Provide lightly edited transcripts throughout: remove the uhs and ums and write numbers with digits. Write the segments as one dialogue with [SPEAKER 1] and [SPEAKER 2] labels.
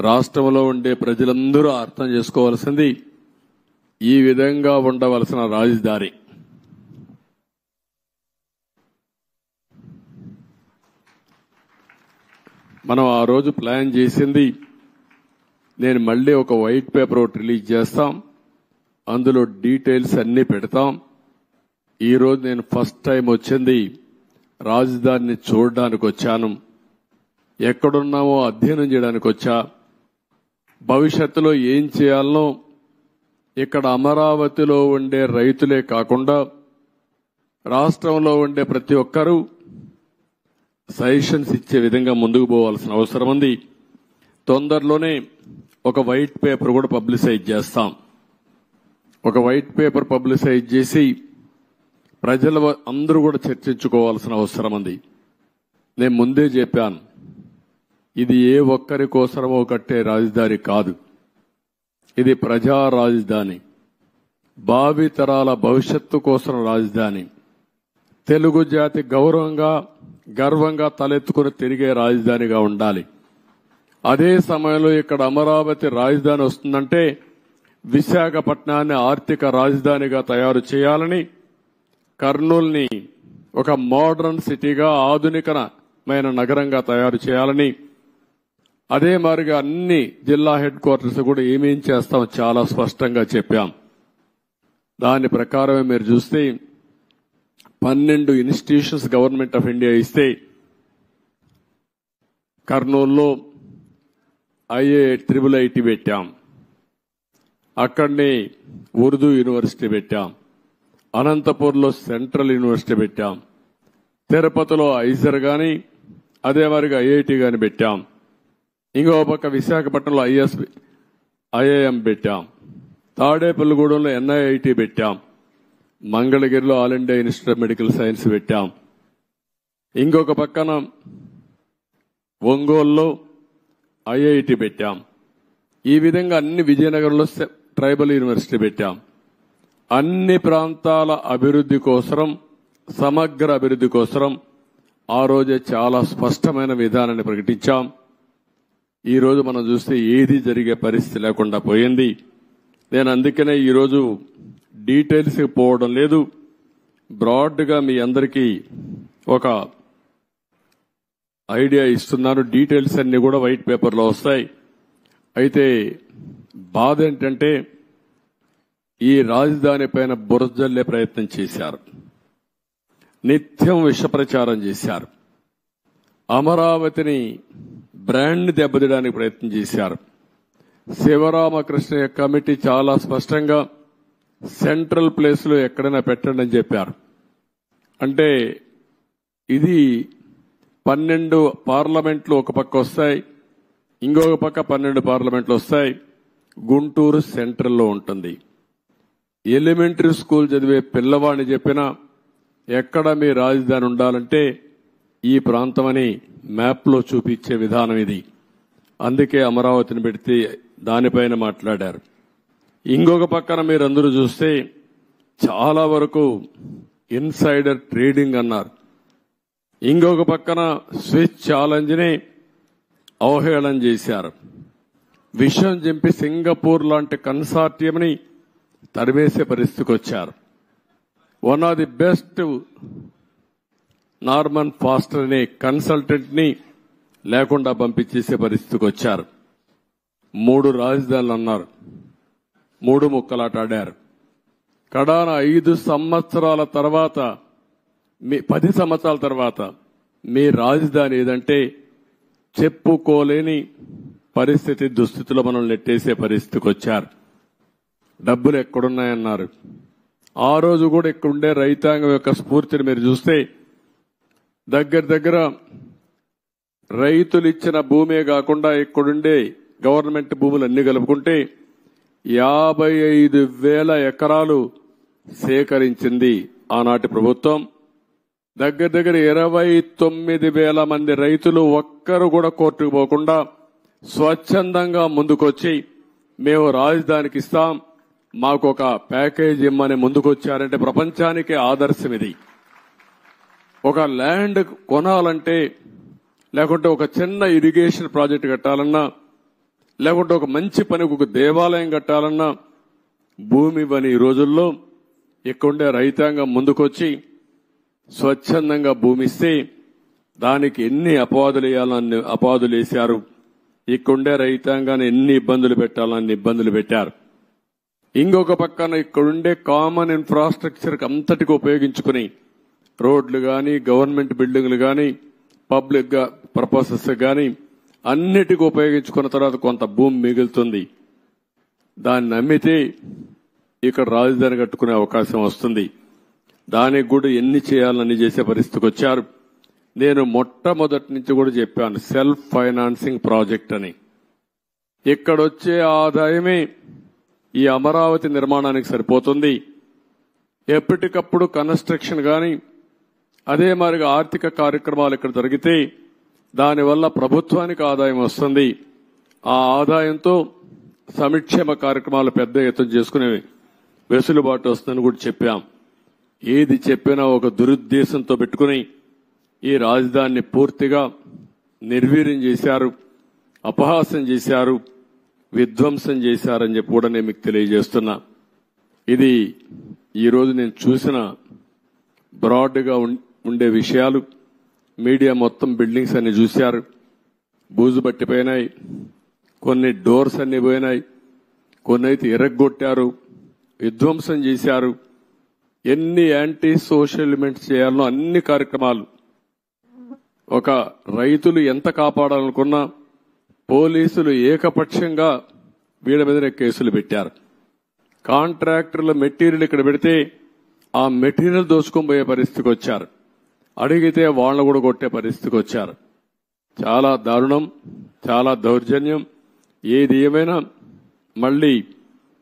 [SPEAKER 1] రాష్ట్రంలో ఉండే ప్రజలందరూ అర్థం చేసుకోవాల్సింది ఈ విధంగా ఉండవలసిన రాజధాని. మనం ఆ రోజు ప్లాన్ చేసింది, నేను మళ్ళీ ఒక వైట్ పేపర్ ఒకటి రిలీజ్ చేస్తాం, అందులో డీటెయిల్స్ అన్ని పెడతాం. ఈ రోజు నేను ఫస్ట్ టైం వచ్చింది రాజధానిని చూడడానికి వచ్చాను. ఎక్కడున్నామో అధ్యయనం చేయడానికి వచ్చా. భవిష్యత్తులో ఏం చేయాలనో ఇక్కడ అమరావతిలో ఉండే రైతులే కాకుండా రాష్ట్రంలో ఉండే ప్రతి ఒక్కరూ సజెషన్స్ ఇచ్చే విధంగా ముందుకు పోవాల్సిన అవసరం ఉంది. తొందరలోనే ఒక వైట్ పేపర్ కూడా పబ్లిసైజ్ చేస్తాం. ఒక వైట్ పేపర్ పబ్లిసైజ్ చేసి ప్రజల అందరూ కూడా చర్చించుకోవాల్సిన అవసరం ఉంది. నేను ముందే చెప్పాను, ఇది ఏ ఒక్కరి కోసమో కట్టే రాజధాని కాదు, ఇది ప్రజా రాజధాని, భావితరాల భవిష్యత్తు కోసం రాజధాని, తెలుగు జాతి గర్వంగా తలెత్తుకుని తిరిగే రాజధానిగా ఉండాలి. అదే సమయంలో ఇక్కడ అమరావతి రాజధాని వస్తుందంటే విశాఖపట్నాన్ని ఆర్థిక రాజధానిగా తయారు చేయాలని, కర్నూలుని ఒక మోడర్న్ సిటీగా ఆధునికమైన నగరంగా తయారు చేయాలని, అదే మాదిరిగా అన్ని జిల్లా హెడ్ క్వార్టర్స్ కూడా ఏమేం చేస్తామో చాలా స్పష్టంగా చెప్పాం. దాని ప్రకారమే మీరు చూస్తే 12 ఇన్స్టిట్యూషన్స్ గవర్నమెంట్ ఆఫ్ ఇండియా ఇస్తే కర్నూలులో IIT పెట్టాం, అక్కడనే ఉర్దూ యూనివర్సిటీ పెట్టాం, అనంతపూర్లో సెంట్రల్ యూనివర్సిటీ పెట్టాం, తిరుపతిలో ఐజర్ గాని అదే మాదిరిగా IIT గాని పెట్టాం, ఇంకో పక్క విశాఖపట్నంలో IIM పెట్టాం, తాడేపల్లిగూడెంలో NIIT పెట్టాం, మంగళగిరిలో all India institute of medical science పెట్టాం, ఇంకొక పక్కన ఒంగోలులో IIT పెట్టాం. ఈ విధంగా అన్ని విజయనగరంలో ట్రైబల్ యూనివర్సిటీ పెట్టాం. అన్ని ప్రాంతాల అభివృద్ధి కోసం, సమగ్ర అభివృద్ధి కోసం ఆ రోజే చాలా స్పష్టమైన విధానాన్ని ప్రకటించాం. ఈ రోజు మనం చూస్తే ఏది జరిగే పరిస్థితి లేకుండా పోయింది. నేను అందుకనే ఈరోజు డీటెయిల్స్ పోవడం లేదు, బ్రాడ్ గా మీ అందరికీ ఒక ఐడియా ఇస్తున్నాను. డీటెయిల్స్ అన్ని కూడా వైట్ పేపర్లో వస్తాయి. అయితే బాధ ఏంటంటే ఈ రాజధాని పైన బురద జల్లే ప్రయత్నం చేశారు, నిత్యం విష ప్రచారం చేశారు, అమరావతిని బ్రాండ్ దెబ్బతీయడానికి ప్రయత్నం చేశారు. శివరామకృష్ణ కమిటీ చాలా స్పష్టంగా సెంట్రల్ ప్లేస్ లో ఎక్కడైనా పెట్టండి అని చెప్పారు. అంటే ఇది 12 పార్లమెంట్లు ఒక పక్క వస్తాయి, ఇంకొక పక్క 12 పార్లమెంట్లు వస్తాయి. గుంటూరు సెంట్రల్లో ఉంటుంది. ఎలిమెంటరీ స్కూల్ చదివే పిల్లవాడిని చెప్పినా ఎక్కడ మీ రాజధాని ఉండాలంటే ఈ ప్రాంతమని మ్యాప్లో చూపించే విధానం ఇది. అందుకే అమరావతిని పెడితే దానిపైన మాట్లాడారు. ఇంకొక పక్కన మీరందరూ చూస్తే చాలా వరకు ఇన్సైడర్ ట్రేడింగ్ అన్నారు. ఇంకొక పక్కన స్విచ్ ఛాలెంజ్ ని అవహేళన చేశారు. విషయం చెప్పి సింగపూర్ లాంటి కన్సార్టియంని తరివేసే పరిస్థితికి వచ్చారు. One of the best Norman faster అనే కన్సల్టెంట్ ని లేకుండా పంపించేసే పరిస్థితికి వచ్చారు. 3 రాజధానులు అన్నారు, 3 ముక్కలాట ఆడారు. కడాన 5 సంవత్సరాల తర్వాత 10 సంవత్సరాల తర్వాత మీ రాజధాని ఏదంటే చెప్పుకోలేని పరిస్థితి, దుస్థితిలో మనం నెట్టేసే పరిస్థితికి వచ్చారు. డబ్బులు ఎక్కడున్నాయన్నారు. ఆ రోజు కూడా ఇక్కడుండే రైతాంగం యొక్క స్ఫూర్తిని మీరు చూస్తే దగ్గర రైతులు ఇచ్చిన భూమే కాకుండా ఇక్కడుండే గవర్నమెంట్ భూములు అన్ని కలుపుకుంటే 55,000 ఎకరాలు సేకరించింది ఆనాటి ప్రభుత్వం. దగ్గర 29,000 మంది రైతులు ఒక్కరు కూడా కోర్టుకు పోకుండా స్వచ్ఛందంగా ముందుకొచ్చి మేము రాజధానికి ఇస్తాం, మాకు ఒక ప్యాకేజ్ ఇమ్మని ముందుకొచ్చారంటే ప్రపంచానికి ఆదర్శం ఇది. ఒక ల్యాండ్ కొనాలంటే, లేకుంటే ఒక చిన్న ఇరిగేషన్ ప్రాజెక్ట్ కట్టాలన్నా, లేకుంటే ఒక మంచి పనికి ఒక దేవాలయం కట్టాలన్నా భూమి ఇవ్వని ఈ రోజుల్లో ఇక్కడుండే రైతాంగం ముందుకొచ్చి స్వచ్ఛందంగా భూమి ఇస్తే దానికి ఎన్ని అపవాదులు వేయాలని అపవాదులు వేశారు. ఇక్కడుండే రైతాంగాన్ని ఎన్ని ఇబ్బందులు పెట్టాలని ఇబ్బందులు పెట్టారు. ఇంకొక పక్కన ఇక్కడుండే కామన్ ఇన్ఫ్రాస్ట్రక్చర్ అంతటికి ఉపయోగించుకుని రోడ్లు గాని, గవర్నమెంట్ బిల్డింగ్లు గాని, పబ్లిక్ పర్పసెస్ గాని అన్నిటికీ ఉపయోగించుకున్న తర్వాత కొంత భూమి మిగులుతుంది. దాన్ని అమ్మితే ఇక్కడ రాజధాని కట్టుకునే అవకాశం వస్తుంది. దానికి కూడా ఎన్ని చేయాలని చేసే పరిస్థితికి వచ్చారు. నేను మొట్టమొదటి నుంచి కూడా చెప్పాను, సెల్ఫ్ ఫైనాన్సింగ్ ప్రాజెక్ట్ అని. ఇక్కడొచ్చే ఆదాయమే ఈ అమరావతి నిర్మాణానికి సరిపోతుంది. ఎప్పటికప్పుడు కన్స్ట్రక్షన్ గాని, అదే మరిగా ఆర్థిక కార్యక్రమాలు ఇక్కడ జరిగితే దానివల్ల ప్రభుత్వానికి ఆదాయం వస్తుంది. ఆ ఆదాయంతో సంక్షేమ కార్యక్రమాలు పెద్ద ఎత్తున చేసుకునే వెసులుబాటు వస్తుందని కూడా చెప్పాం. ఏది చెప్పినా ఒక దురుద్దేశంతో పెట్టుకుని ఈ రాజధానిని పూర్తిగా నిర్వీర్యం చేశారు, అపహాస్యం చేశారు, విధ్వంసం చేశారని చెప్పి కూడా నేను మీకు తెలియజేస్తున్నా. ఇది ఈరోజు నేను చూసిన బ్రాడ్గా ఉండే విషయాలు. మీడియా మొత్తం బిల్డింగ్స్ అన్ని చూశారు, బూజు పట్టిపోయినాయి, కొన్ని డోర్స్ అన్ని పోయినాయి, కొన్ని అయితే ఎరగొట్టారు, విధ్వంసం చేశారు. ఎన్ని యాంటీ సోషల్ ఎలిమెంట్స్ చేయాలనో అన్ని కార్యక్రమాలు. ఒక రైతులు ఎంత కాపాడాలనుకున్నా పోలీసులు ఏకపక్షంగా వీళ్ళ మీదనే కేసులు పెట్టారు. కాంట్రాక్టర్ల మెటీరియల్ ఇక్కడ పెడితే ఆ మెటీరియల్ దోచుకొని పోయే పరిస్థితికి వచ్చారు. అడిగితే వాళ్ళను కూడా కొట్టే పరిస్థితికి వచ్చారు. చాలా దారుణం, చాలా దౌర్జన్యం. ఏది ఏమైనా మళ్లీ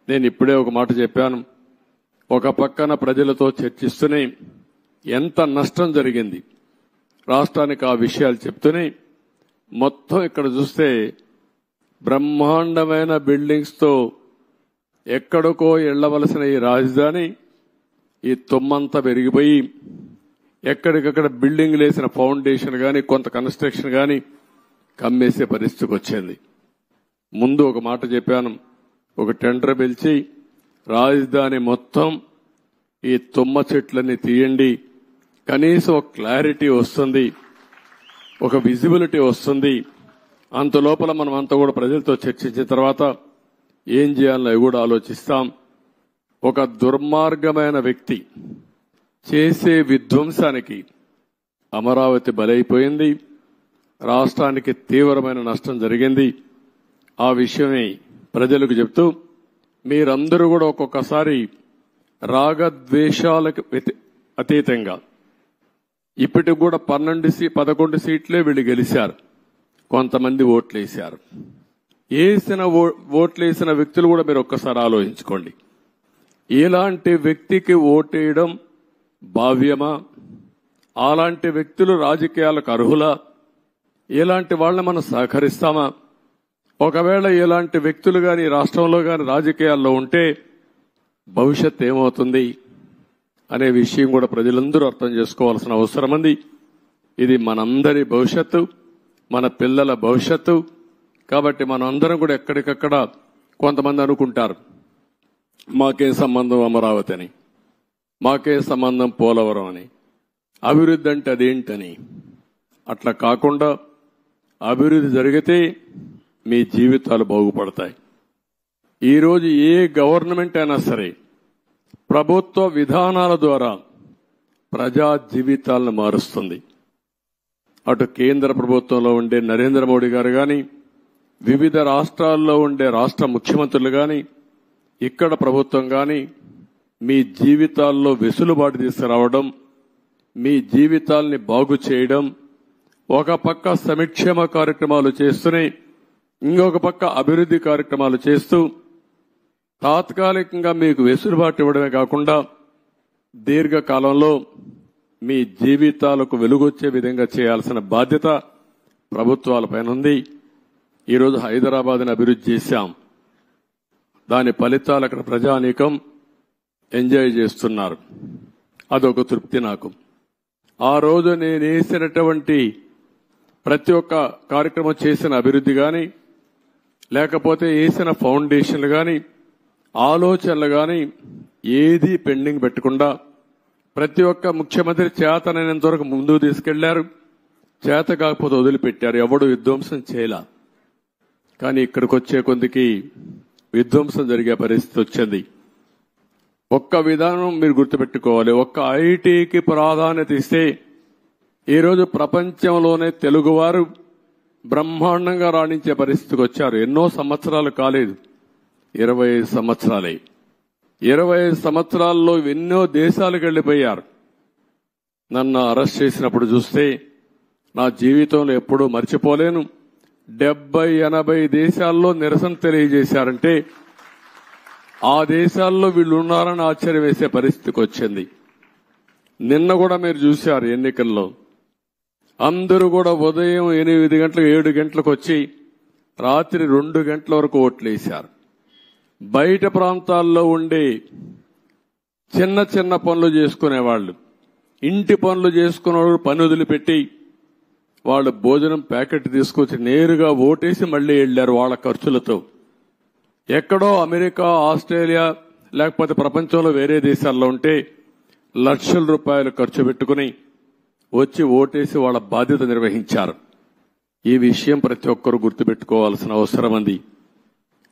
[SPEAKER 1] నేను ఇప్పుడే ఒక మాట చెప్పాను. ఒక పక్కన ప్రజలతో చర్చిస్తూనే ఎంత నష్టం జరిగింది రాష్ట్రానికి ఆ విషయాలు చెప్తూనే, మొత్తం ఇక్కడ చూస్తే బ్రహ్మాండమైన బిల్డింగ్స్ తో ఎక్కడికో వెళ్లవలసిన ఈ రాజధాని ఈ తుమ్మంతా పెరిగిపోయి ఎక్కడికక్కడ బిల్డింగ్లు వేసిన ఫౌండేషన్ గాని, కొంత కన్స్ట్రక్షన్ గాని కమ్మేసే పరిస్థితికి వచ్చింది. ముందు ఒక మాట చెప్పాను, ఒక టెండర్ పిలిచి రాజధాని మొత్తం ఈ తుమ్మ చెట్లన్నీ తీయండి, కనీసం ఒక క్లారిటీ వస్తుంది, ఒక విజిబిలిటీ వస్తుంది. అంత లోపల మనం అంతా కూడా ప్రజలతో చర్చించిన తర్వాత ఏం చేయాలో కూడా ఆలోచిస్తాం. ఒక దుర్మార్గమైన వ్యక్తి చేసే విధ్వంసానికి అమరావతి బలైపోయింది. రాష్ట్రానికి తీవ్రమైన నష్టం జరిగింది. ఆ విషయమే ప్రజలకు చెప్తూ మీరందరూ కూడా ఒక్కొక్కసారి రాగద్వేషాలకు అతీతంగా ఇప్పటికి కూడా 11 సీట్లే వీళ్ళు గెలిచారు. కొంతమంది ఓట్లేశారు. ఓట్లేసిన వ్యక్తులు కూడా మీరు ఒక్కసారి ఆలోచించుకోండి. ఇలాంటి వ్యక్తికి ఓటేయడం భావ్యమా? అలాంటి వ్యక్తులు రాజకీయాలకు అర్హులా? ఇలాంటి వాళ్ళని మనం సహకరిస్తామా? ఒకవేళ ఇలాంటి వ్యక్తులు గాని రాష్ట్రంలో గాని రాజకీయాల్లో ఉంటే భవిష్యత్ ఏమవుతుంది అనే విషయం కూడా ప్రజలందరూ అర్థం చేసుకోవాల్సిన అవసరం ఉంది. ఇది మనందరి భవిష్యత్తు, మన పిల్లల భవిష్యత్తు. కాబట్టి మనందరం కూడా ఎక్కడికక్కడ కొంతమంది అనుకుంటారు మాకేం సంబంధం అమరావతి అని, మాకేం సంబంధం పోలవరం అని, అభివృద్ధి అంటే అదేంటని. అట్లా కాకుండా అభివృద్ధి జరిగితే మీ జీవితాలు బాగుపడతాయి. ఈరోజు ఏ గవర్నమెంట్ అయినా సరే ప్రభుత్వ విధానాల ద్వారా ప్రజా జీవితాలను మారుస్తుంది. అటు కేంద్ర ప్రభుత్వంలో ఉండే నరేంద్ర మోడీ గారు గాని, వివిధ రాష్ట్రాల్లో ఉండే రాష్ట్ర ముఖ్యమంత్రులు గాని, ఇక్కడ ప్రభుత్వం గాని మీ జీవితాల్లో వెసులుబాటు తీసుకురావడం, మీ జీవితాల్ని బాగు చేయడం, ఒక పక్క సంక్షేమ కార్యక్రమాలు చేస్తూనే ఇంకొక పక్క అభివృద్ధి కార్యక్రమాలు చేస్తూ తాత్కాలికంగా మీకు వెసులుబాటు ఇవ్వడమే కాకుండా దీర్ఘకాలంలో మీ జీవితాలకు వెలుగొచ్చే విధంగా చేయాల్సిన బాధ్యత ప్రభుత్వాలపైన ఉంది. ఈరోజు హైదరాబాద్ని అభివృద్ధి చేశాం. దాని ఫలితాలు అక్కడ ప్రజానీకం ఎంజాయ్ చేస్తున్నారు. అదొక తృప్తి నాకు. ఆ రోజు నేను వేసినటువంటి ప్రతి ఒక్క కార్యక్రమం చేసిన అభివృద్ధి గాని, లేకపోతే వేసిన ఫౌండేషన్లు గాని ఆలోచనలు గాని ఏదీ పెండింగ్ పెట్టకుండా ప్రతి ఒక్క ముఖ్యమంత్రి చేతనైనంత వరకు ముందుకు తీసుకెళ్లారు. చేత కాకపోతే వదిలిపెట్టారు. ఎవడు విధ్వంసం చేయలా. కానీ ఇక్కడికి వచ్చే కొందికి విధ్వంసం జరిగే పరిస్థితి వచ్చింది. ఒక్క విధానం మీరు గుర్తుపెట్టుకోవాలి. ఒక్క ఐటీకి ప్రాధాన్యత ఇస్తే ఈరోజు ప్రపంచంలోనే తెలుగువారు బ్రహ్మాండంగా రాణించే పరిస్థితికి వచ్చారు. ఎన్నో సంవత్సరాలు కాలేదు, 25 సంవత్సరాలే. 25 సంవత్సరాల్లో ఎన్నో దేశాలకు వెళ్లిపోయారు. నన్ను అరెస్ట్ చేసినప్పుడు చూస్తే నా జీవితంలో ఎప్పుడూ మర్చిపోలేను. 70-80 దేశాల్లో నిరసన తెలియజేశారంటే ఆ దేశాల్లో వీళ్ళు ఉన్నారని ఆశ్చర్యం వేసే పరిస్థితికి వచ్చింది. నిన్న కూడా మీరు చూశారు ఎన్నికల్లో అందరూ కూడా ఉదయం 8 గంటలకు 7 గంటలకు వచ్చి రాత్రి 2 గంటల వరకు ఓట్లేశారు. బయట ప్రాంతాల్లో ఉండే చిన్న చిన్న పనులు చేసుకునేవాళ్లు, ఇంటి పనులు చేసుకునేవాళ్ళు పని వదిలిపెట్టి వాళ్ళు భోజనం ప్యాకెట్ తీసుకొచ్చి నేరుగా ఓటేసి మళ్లీ వెళ్లారు వాళ్ళ ఖర్చులతో. ఎక్కడో అమెరికా, ఆస్ట్రేలియా లేకపోతే ప్రపంచంలో వేరే దేశాల్లో ఉంటే లక్షల రూపాయలు ఖర్చు పెట్టుకుని వచ్చి ఓటేసి వాళ్ళ బాధ్యత నిర్వహించారు. ఈ విషయం ప్రతి ఒక్కరూ గుర్తుపెట్టుకోవాల్సిన అవసరం ఉంది.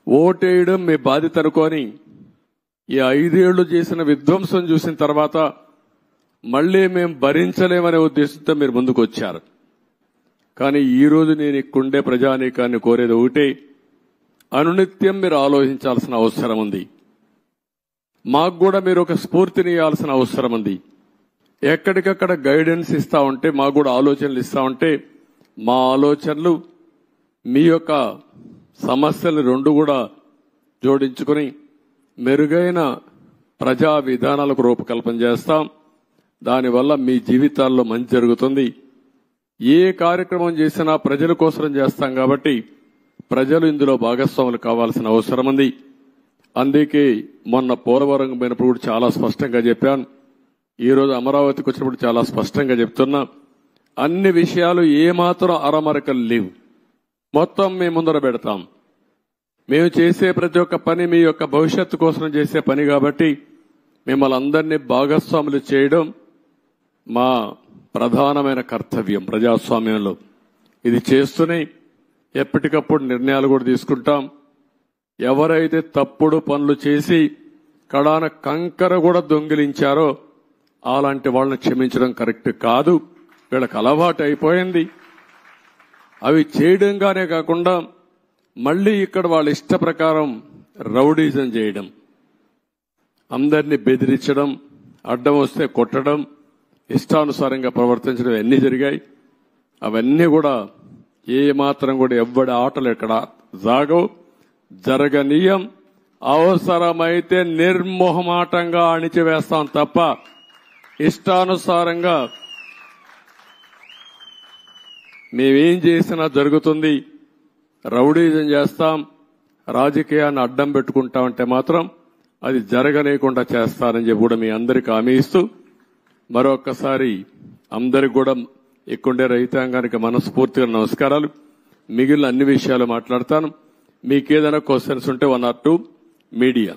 [SPEAKER 1] ఓటేయడం మీ బాధ్యత అనుకోని ఈ 5 ఏళ్లు చేసిన విధ్వంసం చూసిన తర్వాత మళ్లీ మేం భరించలేమనే ఉద్దేశంతో మీరు ముందుకు వచ్చారు. కానీ ఈ రోజు నేను ఇక్కడుండే ప్రజానీకాన్ని కోరేది ఒకటే, అనునిత్యం మీరు ఆలోచించాల్సిన అవసరం ఉంది. మాకు కూడా మీరు ఒక స్ఫూర్తిని ఇవ్వాల్సిన అవసరం ఉంది. ఎక్కడికక్కడ గైడెన్స్ ఇస్తా ఉంటే, మాకు కూడా ఆలోచనలు ఇస్తా ఉంటే మా ఆలోచనలు మీ యొక్క సమస్యలు రెండు కూడా జోడించుకుని మెరుగైన ప్రజా విధానాలకు రూపకల్పన చేస్తాం. దానివల్ల మీ జీవితాల్లో మంచి జరుగుతుంది. ఏ కార్యక్రమం చేసినా ప్రజల కోసం చేస్తాం కాబట్టి ప్రజలు ఇందులో భాగస్వాములు కావాల్సిన అవసరం ఉంది. అందుకే మొన్న పోలవరం పోయినప్పుడు కూడా చాలా స్పష్టంగా చెప్పాను. ఈ రోజు అమరావతికి వచ్చినప్పుడు చాలా స్పష్టంగా చెప్తున్నా. అన్ని విషయాలు ఏమాత్రం అరమరకలు లేవు. మొత్తం మేము ముందర పెడతాం. మేము చేసే ప్రతి ఒక్క పని మీ యొక్క భవిష్యత్తు కోసం చేసే పని కాబట్టి మిమ్మల్ని అందరినీ భాగస్వాములు చేయడం మా ప్రధానమైన కర్తవ్యం ప్రజాస్వామ్యంలో. ఇది చేస్తూనే ఎప్పటికప్పుడు నిర్ణయాలు కూడా తీసుకుంటాం. ఎవరైతే తప్పుడు పనులు చేసి కడాన కంకర కూడా దొంగిలించారో అలాంటి వాళ్ళని క్షమించడం కరెక్ట్ కాదు. వీళ్ళకి అలవాటు అయిపోయింది. అవి చేయడంగానే కాకుండా మళ్లీ ఇక్కడ వాళ్ళ ఇష్ట ప్రకారం రౌడీజం చేయడం, అందరినీ బెదిరించడం, అడ్డం వస్తే కొట్టడం, ఇష్టానుసారంగా ప్రవర్తించడం అన్నీ జరిగాయి. అవన్నీ కూడా ఏ మాత్రం కూడా ఎవ్వడి ఆటలు ఎక్కడ జరగనీయం. అవసరమైతే నిర్మోహమాటంగా అణిచివేస్తాం తప్ప ఇష్టానుసారంగా మేమేం చేసినా జరుగుతుంది. రౌడీజం చేస్తాం, రాజకీయాన్ని అడ్డం పెట్టుకుంటామంటే మాత్రం అది జరగలేకుండా చేస్తారని చెప్పి కూడా మీ అందరికీ హామీ ఇస్తూ మరొకసారి అందరికి కూడా ఇక్కడుండే రైతాంగానికి మనస్ఫూర్తిగా నమస్కారాలు. మిగిలిన అన్ని విషయాలు మాట్లాడతాను. మీకేదైనా క్వశ్చన్స్ ఉంటే 1 or 2 మీడియా.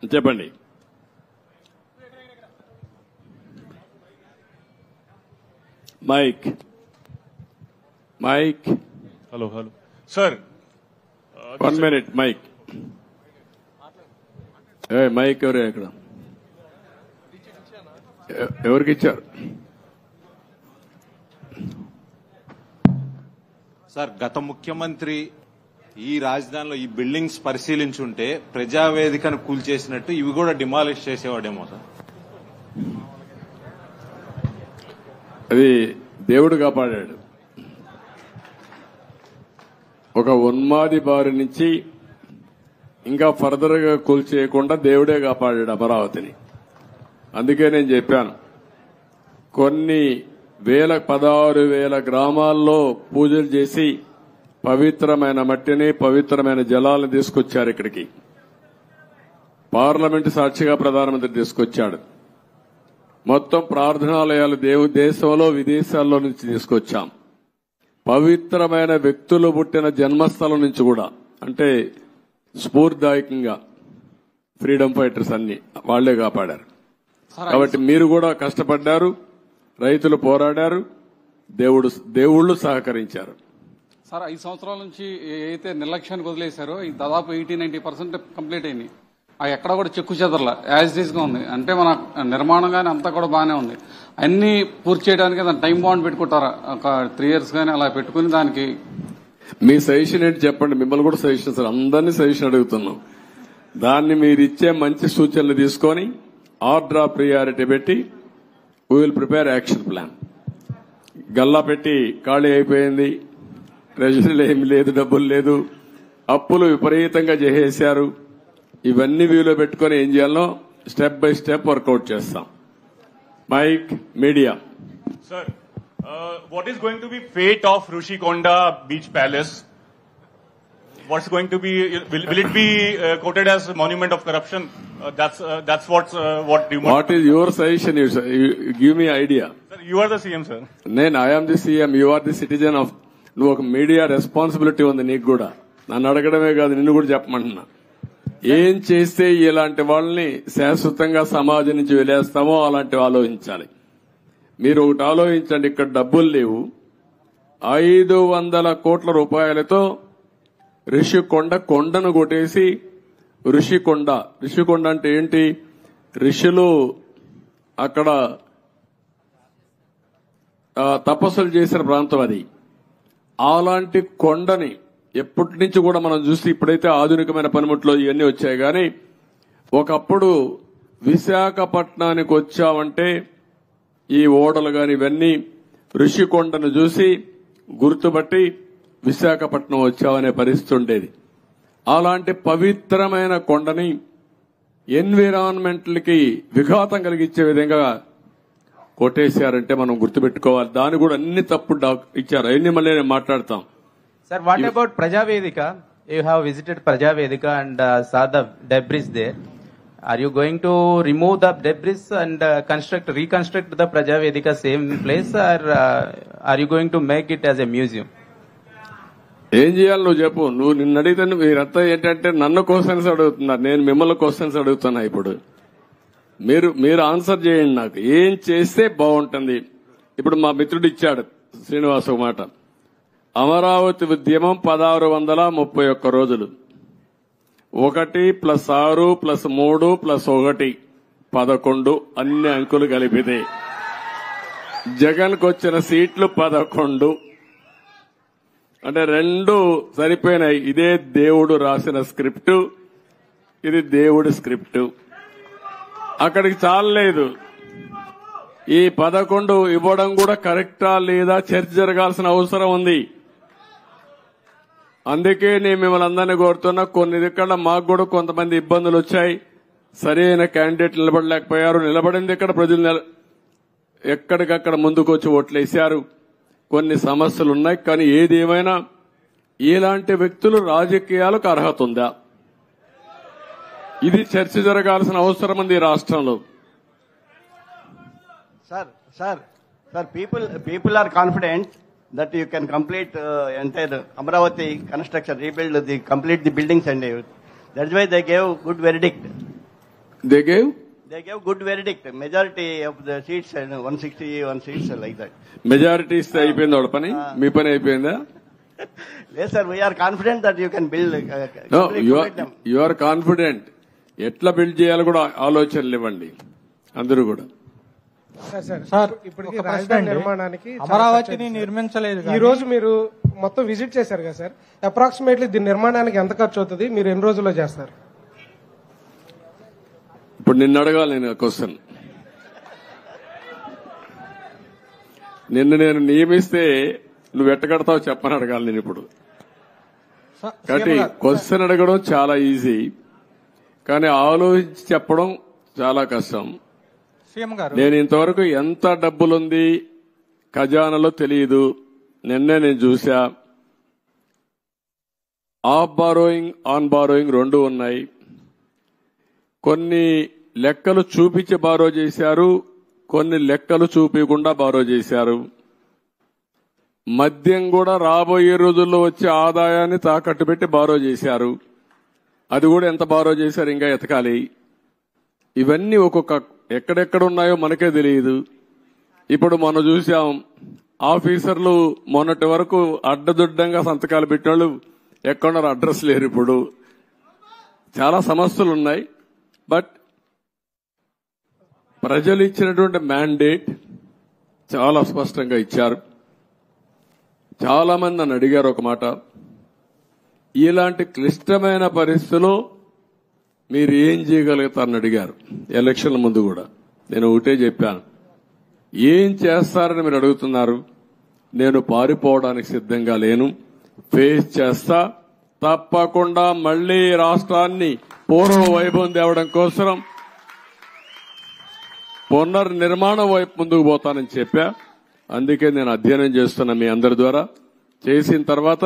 [SPEAKER 1] చెప్పండి. Mike.
[SPEAKER 2] Hello sir,
[SPEAKER 1] 1 minute. Mike mike ఎవరే ఇక్కడ? ఎవరికి ఇచ్చారు
[SPEAKER 2] సార్? గత ముఖ్యమంత్రి ఈ రాజధానిలో ఈ బిల్డింగ్స్ పరిశీలించుంటే ప్రజావేదికను కూల్చేసినట్టు ఇవి కూడా డిమాలిష్ చేసేవాడేమో సార్.
[SPEAKER 1] అది దేవుడు కాపాడాడు. ఒక ఉన్మాది బారి నుంచి ఇంకా ఫర్దర్ గా కూల్చేయకుండా దేవుడే కాపాడాడు అమరావతిని. అందుకే నేను చెప్పాను, కొన్ని 16,000 గ్రామాల్లో పూజలు చేసి పవిత్రమైన మట్టిని, పవిత్రమైన జలాలను తీసుకొచ్చారు ఇక్కడికి. పార్లమెంటు సాక్షిగా ప్రధానమంత్రి తీసుకొచ్చాడు. మొత్తం ప్రార్థనాలయాలు దేశంలో విదేశాల్లో నుంచి తీసుకొచ్చాం. పవిత్రమైన వ్యక్తులు పుట్టిన జన్మస్థలం నుంచి కూడా, అంటే స్ఫూర్తిదాయకంగా ఫ్రీడమ్ ఫైటర్స్ అన్ని వాళ్లే కాపాడారు. కాబట్టి మీరు కూడా కష్టపడ్డారు, రైతులు పోరాడారు, దేవుళ్ళు సహకరించారు.
[SPEAKER 3] సార్ 5 సంవత్సరాల నుంచి ఏదైతే నిర్లక్ష్యానికి వదిలేశారో దాదాపు 80-90% కంప్లీట్ అయింది. ఎక్కడ కూడా చెక్కు చెదరలా, యాజ్ ఇట్ ఈస్ గా ఉంది. అంటే మన నిర్మాణం గానీ అంతా కూడా బాగానే ఉంది. అన్ని పూర్తి చేయడానికి దాని టైం బాండ్ పెట్టుకుంటారా? ఒక 3 years గానీ అలా పెట్టుకుని దానికి
[SPEAKER 1] మీ సజెషన్ ఏంటి చెప్పండి. మిమ్మల్ని కూడా సజెషన్ సార్, అందరినీ సజెషన్ అడుగుతున్నాం. దాన్ని మీరు ఇచ్చే మంచి సూచనలు తీసుకొని ఆర్డర్ ఆఫ్ ప్రియారిటీ పెట్టి we will prepare action plan. Galla పెట్టి ఖాళీ అయిపోయింది, ట్రెజరీలో ఏమి లేదు, డబ్బులు లేదు, అప్పులు విపరీతంగా చేసేశారు. ఇవన్నీ వ్యూలో పెట్టుకుని ఏం చేయాలో స్టెప్ బై స్టెప్ వర్కౌట్ చేస్తాం. Mike media.
[SPEAKER 4] Sir, what is going to be fate of Rushikonda Beach Palace? What's going to be? Will it be quoted as a monument of corruption? That's what you want.
[SPEAKER 1] What is your suggestion? You give me idea.
[SPEAKER 4] Sir, you are the CM, sir.
[SPEAKER 1] I am the CM. You are the citizen of. నువ్వు ఒక media responsibility ఉంది నీకు కూడా. నన్ను అడగడమే కాదు, నిన్ను కూడా చెప్పమంటున్నా. ఏం చేస్తే ఇలాంటి వాళ్ళని శాశ్వతంగా సమాజం నుంచి వెలేస్తామో అలాంటివి ఆలోచించాలి. మీరు ఒకటి ఆలోచించండి, ఇక్కడ డబ్బులు లేవు. 500 కోట్ల రూపాయలతో రిషికొండ కొండను కొట్టేసి రిషికొండ అంటే ఏంటి? ఋషులు అక్కడ తపస్సులు చేసిన ప్రాంతం అది. అలాంటి కొండని ఎప్పటి నుంచి కూడా మనం చూసి, ఇప్పుడైతే ఆధునికమైన పనిముట్లు ఇవన్నీ వచ్చాయి, కానీ ఒకప్పుడు విశాఖపట్నానికి వచ్చామంటే ఈ ఓడలు గాని ఇవన్నీ ఋషికొండను చూసి గుర్తుపట్టి విశాఖపట్నం వచ్చామనే పరిస్థితి ఉండేది. అలాంటి పవిత్రమైన కొండని ఎన్విరాన్మెంటల్ కి విఘాతం కలిగించే విధంగా కొట్టేశారంటే మనం గుర్తుపెట్టుకోవాలి. దాని కూడా అన్ని తప్పుడు ఇచ్చారు. అవన్నీ మళ్ళీ నేను మాట్లాడతాం.
[SPEAKER 5] Sir, what about Prajavedika? You have visited Prajavedika and saw the debris there. Are you going to remove the debris and reconstruct the Prajavedika same place, or are you going to make it as a museum?
[SPEAKER 1] ఏం చేయాలి నువ్వు చెప్పు. నువ్వు నిన్ను అడిగితే మీరంతా ఏంటంటే నన్ను క్వశ్చన్స్ అడుగుతున్నారు, నేను మిమ్మల్ని క్వశ్చన్స్ అడుగుతున్నా. ఇప్పుడు మీరు ఆన్సర్ చేయండి. నాకు ఏం చేస్తే బాగుంటుంది. ఇప్పుడు మా మిత్రుడు ఇచ్చాడు శ్రీనివాస్ ఒక మాట. అమరావతి ఉద్యమం 1631 రోజులు. 1 + 6 + 3 + 1 11 అన్ని అంకులు కలిపితే జగన్కు వచ్చిన సీట్లు 11. అంటే 2 సరిపోయినాయి. ఇదే దేవుడు రాసిన స్క్రిప్ట్, ఇది దేవుడి స్క్రిప్ట్. అక్కడికి చాలలేదు. ఈ 11 ఇవ్వడం కూడా కరెక్టా లేదా చర్చ జరగాల్సిన అవసరం ఉంది. అందుకే నేను మిమ్మల్ని అందరినీ కోరుతున్నా. కొన్ని ఇక్కడ మాకు కూడా కొంతమంది ఇబ్బందులు వచ్చాయి. సరైన క్యాండిడేట్ నిలబడలేకపోయారు. నిలబడింది ఇక్కడ ప్రజలు ఎక్కడికక్కడ ముందుకు వచ్చి ఓట్లేశారు. కొన్ని సమస్యలు ఉన్నాయి. కానీ ఏదేమైనా ఇలాంటి వ్యక్తులు రాజకీయాలకు అర్హత ఉందా? ఇది చర్చ జరగాల్సిన అవసరం ఉంది రాష్ట్రంలో.
[SPEAKER 6] Sir, people are confident that you can complete entire Amravati construction, complete the buildings and everything. That's why they gave good verdict.
[SPEAKER 1] They gave
[SPEAKER 6] good verdict. Majority of the seats, 161 seats like that.
[SPEAKER 1] Majority ఇస్తే అయిపోయింది వాడి పని. మీ పని అయిపోయిందా?
[SPEAKER 6] Yes, sir. We are confident that you can build.
[SPEAKER 1] No, you are confident. ఎట్లా build చేయాలో కూడా ఆలోచనలు ఇవ్వండి అందరూ కూడా.
[SPEAKER 7] సార్ ఇప్పటికీ రాజధాని నిర్మాణానికి
[SPEAKER 8] అమరావతిని నిర్మించలేదు.
[SPEAKER 7] ఈ రోజు మీరు మొత్తం విజిట్ చేశారు కదా సార్, అప్రాక్సిమేట్లీ దీని నిర్మాణానికి ఎంత ఖర్చు అవుతుంది? మీరు ఎన్ని రోజుల్లో చేస్తారు?
[SPEAKER 1] ఇప్పుడు నిన్ను అడగాలి నేను క్వశ్చన్. నిన్ను నేను నియమిస్తే నువ్వు ఎట్టగడతావు చెప్పని అడగాలి నేను ఇప్పుడు. కాబట్టి క్వశ్చన్ అడగడం చాలా ఈజీ, కానీ ఆలోచించి చెప్పడం చాలా కష్టం. నేను ఇంతవరకు ఎంత డబ్బులుంది ఖజానాలో తెలియదు. నిన్నే నేను చూసా. ఆఫ్ బారోయింగ్, ఆన్ బారోయింగ్ 2 ఉన్నాయి. కొన్ని లెక్కలు చూపించి బారో చేశారు, కొన్ని లెక్కలు చూపించకుండా బారో చేశారు. మద్యం కూడా రాబోయే రోజుల్లో వచ్చే ఆదాయాన్ని తాకట్టు పెట్టి బారో చేశారు. అది కూడా ఎంత బారో చేశారు ఇంకా ఎతకాలి. ఇవన్నీ ఒక్కొక్క ఎక్కడెక్కడ ఉన్నాయో మనకే తెలియదు. ఇప్పుడు మనం చూసాం, ఆఫీసర్లు మొన్నటి వరకు అడ్డదుడ్డంగా సంతకాలు పెట్టినోళ్ళు ఎక్కడున్నారు, అడ్రస్ లేరు. ఇప్పుడు చాలా సమస్యలు ఉన్నాయి. బట్ ప్రజలు ఇచ్చినటువంటి మ్యాండేట్ చాలా స్పష్టంగా ఇచ్చారు. చాలా మంది నన్ను అడిగారు ఒక మాట, ఇలాంటి క్లిష్టమైన పరిస్థితుల్లో మీరు ఏం చేయగలుగుతారని అడిగారు. ఎలక్షన్ల ముందు కూడా నేను ఒకటే చెప్పాను, ఏం చేస్తారని మీరు అడుగుతున్నారు. నేను పారిపోవడానికి సిద్ధంగా లేను, ఫేస్ చేస్తా. తప్పకుండా మళ్లీ రాష్ట్రాన్ని పూర్వ వైభవం తేవడం కోసం పునర్నిర్మాణం వైపు ముందుకు పోతానని చెప్పా. అందుకే నేను అధ్యయనం చేస్తున్నా మీ అందరి ద్వారా. చేసిన తర్వాత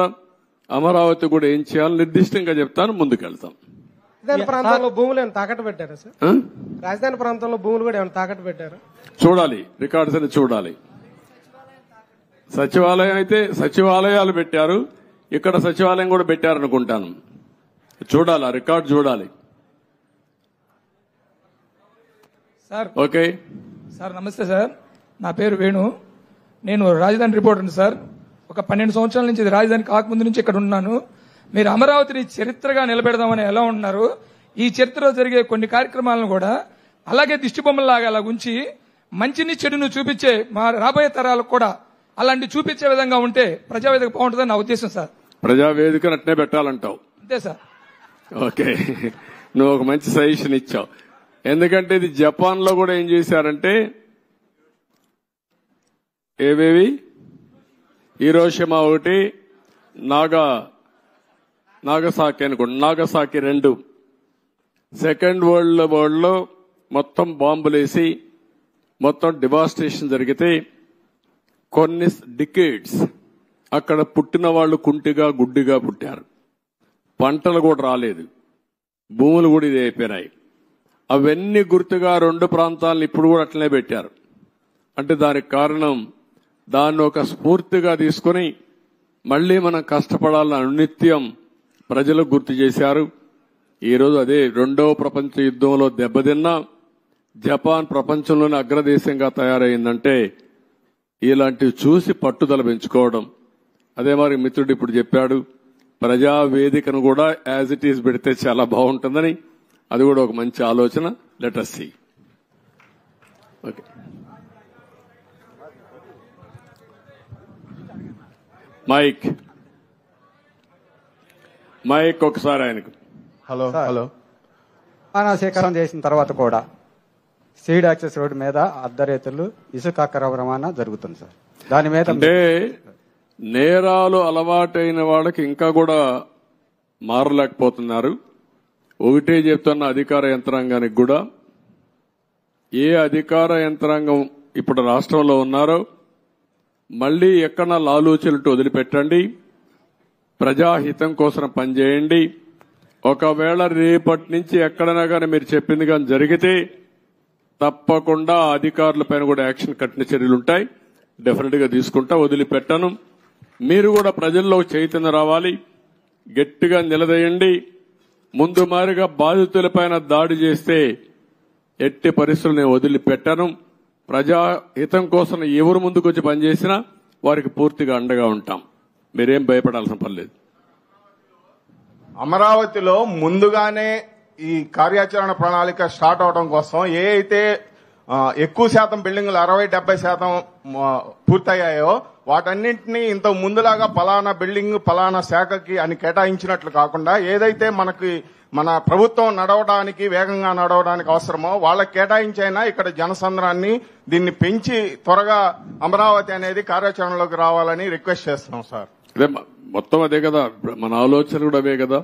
[SPEAKER 1] అమరావతి కూడా ఏం చేయాలో నిర్దిష్టంగా చెప్తాను, ముందుకెళ్తాం.
[SPEAKER 7] రాజధాని ప్రాంతంలో భూములు ఏమైనా తాకట్టు పెట్టారా సార్? రాజధాని ప్రాంతంలో భూములు కూడా ఏమైనా తాకట్టు పెట్టారా?
[SPEAKER 1] చూడాలి, రికార్డ్స్ అని చూడాలి. సచివాలయం అయితే సచివాలయాలు పెట్టారు, ఇక్కడ సచివాలయం కూడా పెట్టారనుకుంటాను. చూడాలి, ఆ రికార్డు చూడాలి.
[SPEAKER 8] సార్
[SPEAKER 1] ఓకే
[SPEAKER 8] సార్, నమస్తే సార్. నా పేరు వేణు. నేను రాజధాని రిపోర్టర్ సార్. ఒక 12 సంవత్సరాల నుంచి ఇది రాజధాని కాకముందు నుంచి ఇక్కడ ఉన్నాను. మీరు అమరావతిని చరిత్రగా నిలబెడదామని ఎలా ఉన్నారు? ఈ చరిత్రలో జరిగే కొన్ని కార్యక్రమాలను కూడా అలాగే దిష్టిబొమ్మలాగా అలా ఉంచి మంచిని చెడును చూపించే మా రాబోయే తరాలకు కూడా అలాంటి చూపించే విధంగా ఉంటే ప్రజావేదిక బాగుంటుందని నా ఉద్దేశం సార్.
[SPEAKER 1] ప్రజావేదిక అట్నే పెట్టాలంటావు?
[SPEAKER 8] అంతే సార్.
[SPEAKER 1] ఓకే, నువ్వు ఒక మంచి సజెషన్ ఇచ్చావు. ఎందుకంటే ఇది జపాన్ లో కూడా ఏం చేశారంటే, ఏవేవి హీరోషిమా ఒకటి, నాగసాకి అనుకోండి, నాగసాకి 2 సెకండ్ వరల్డ్ లో మొత్తం బాంబులేసి మొత్తం డివాస్టేషన్ జరిగితే కొన్ని డికేడ్స్ అక్కడ పుట్టిన వాళ్ళు కుంటిగా గుడ్డిగా పుట్టారు. పంటలు కూడా రాలేదు, భూములు కూడా ఇది అయిపోయినాయి. అవన్నీ గుర్తుగా 2 ప్రాంతాలను ఇప్పుడు కూడా అట్లనే పెట్టారు. అంటే దానికి కారణం, దాన్ని ఒక స్ఫూర్తిగా తీసుకుని మళ్లీ మనం కష్టపడాలని అనునిత్యం ప్రజలకు గుర్తు చేశారు. ఈరోజు అదే 2వ ప్రపంచ యుద్ధంలో దెబ్బతిన్న జపాన్ ప్రపంచంలోని అగ్రదేశంగా తయారైందంటే ఇలాంటివి చూసి పట్టుదల పెంచుకోవడం. అదే మరి మిత్రుడు ఇప్పుడు చెప్పాడు, ప్రజావేదికను కూడా యాజ్ ఇట్ ఈజ్ పెడితే చాలా బాగుంటుందని. అది కూడా ఒక మంచి ఆలోచన. Let us see. Okay, mike ఒకసారి ఆయనకు.
[SPEAKER 9] హలో.
[SPEAKER 10] సేకరణ చేసిన తర్వాత కూడా సీడ్ యాక్సెస్ రోడ్డు మీద అర్ధరేతులు ఇసుక అక్రమ రవాణా జరుగుతుంది సార్. దాని మీద
[SPEAKER 1] అంటే నేరాలు అలవాటైన వాళ్ళకి ఇంకా కూడా మారలేకపోతున్నారు. ఒకటే చెప్తున్న అధికార యంత్రాంగానికి కూడా, ఏ అధికార యంత్రాంగం ఇప్పుడు రాష్ట్రంలో ఉన్నారో మళ్లీ ఎక్కడ లాలూచలట్టు వదిలిపెట్టండి, ప్రజాహితం కోసం పనిచేయండి. ఒకవేళ రేపటి నుంచి ఎక్కడైనా కానీ మీరు చెప్పింది కానీ జరిగితే తప్పకుండా అధికారుల పైన కూడా యాక్షన్, కఠిన చర్యలుంటాయి. డెఫినెట్ గా తీసుకుంటా, వదిలిపెట్టను. మీరు కూడా ప్రజల్లో చైతన్యం రావాలి, గట్టిగా నిలదీయండి. ముందు మారిగా బాధితులపైన దాడి చేస్తే ఎట్టి పరిస్థితులు నేను వదిలిపెట్టను. ప్రజాహితం కోసం ఎవరు ముందుకొచ్చి పనిచేసినా వారికి పూర్తిగా అండగా ఉంటాం. మీరేం భయపడాల్సిన పని లేదు.
[SPEAKER 9] అమరావతిలో ముందుగానే ఈ కార్యాచరణ ప్రణాళిక స్టార్ట్ అవడం కోసం ఏ అయితే ఎక్కువ శాతం బిల్డింగులు 60-70% పూర్తయ్యాయో వాటన్నింటినీ ఇంత ముందులాగా పలానా బిల్డింగ్ పలానా శాఖకి అని కేటాయించినట్లు కాకుండా ఏదైతే మన ప్రభుత్వం నడవడానికి, వేగంగా నడవడానికి అవసరమో వాళ్ళకి కేటాయించైనా ఇక్కడ జనసంద్రాన్ని దీన్ని పెంచి త్వరగా అమరావతి అనేది కార్యాచరణలోకి రావాలని రిక్వెస్ట్ చేస్తున్నాం సార్.
[SPEAKER 1] అదే మొత్తం అదే కదా, మన ఆలోచన కూడా అవే కదా.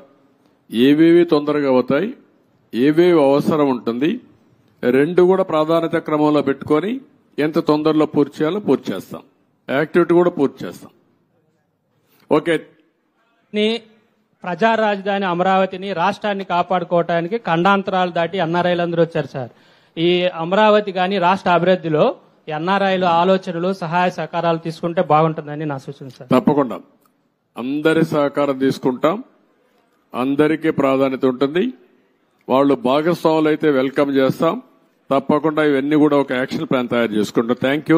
[SPEAKER 1] ఏవేవి తొందరగా అవుతాయి, ఏవేవి అవసరం ఉంటుంది, 2 కూడా ప్రాధాన్యత క్రమంలో పెట్టుకొని ఎంత తొందరలో పూర్తి చేయాలో పూర్తి చేస్తాం. యాక్టివిటీ కూడా పూర్తి చేస్తాం. ఓకే,
[SPEAKER 11] ప్రజా రాజధాని అమరావతిని రాష్ట్రాన్ని కాపాడుకోవడానికి ఖండాంతరాలు దాటి ఎన్ఆర్ఐలందరూ వచ్చారు సార్. ఈ అమరావతి కానీ రాష్ట్ర అభివృద్ధిలో ఎన్ఆర్ఐలు ఆలోచనలు సహాయ సహకారాలు తీసుకుంటే బాగుంటుందని నా సూచన సార్.
[SPEAKER 1] తప్పకుండా అందరి సహకారం తీసుకుంటాం, అందరికీ ప్రాధాన్యత ఉంటుంది. వాళ్ళు భాగస్వాములు అయితే వెల్కమ్ చేస్తాం. తప్పకుండా ఇవన్నీ కూడా ఒక యాక్షన్ ప్లాన్ తయారు చేసుకుంటాం. Thank you.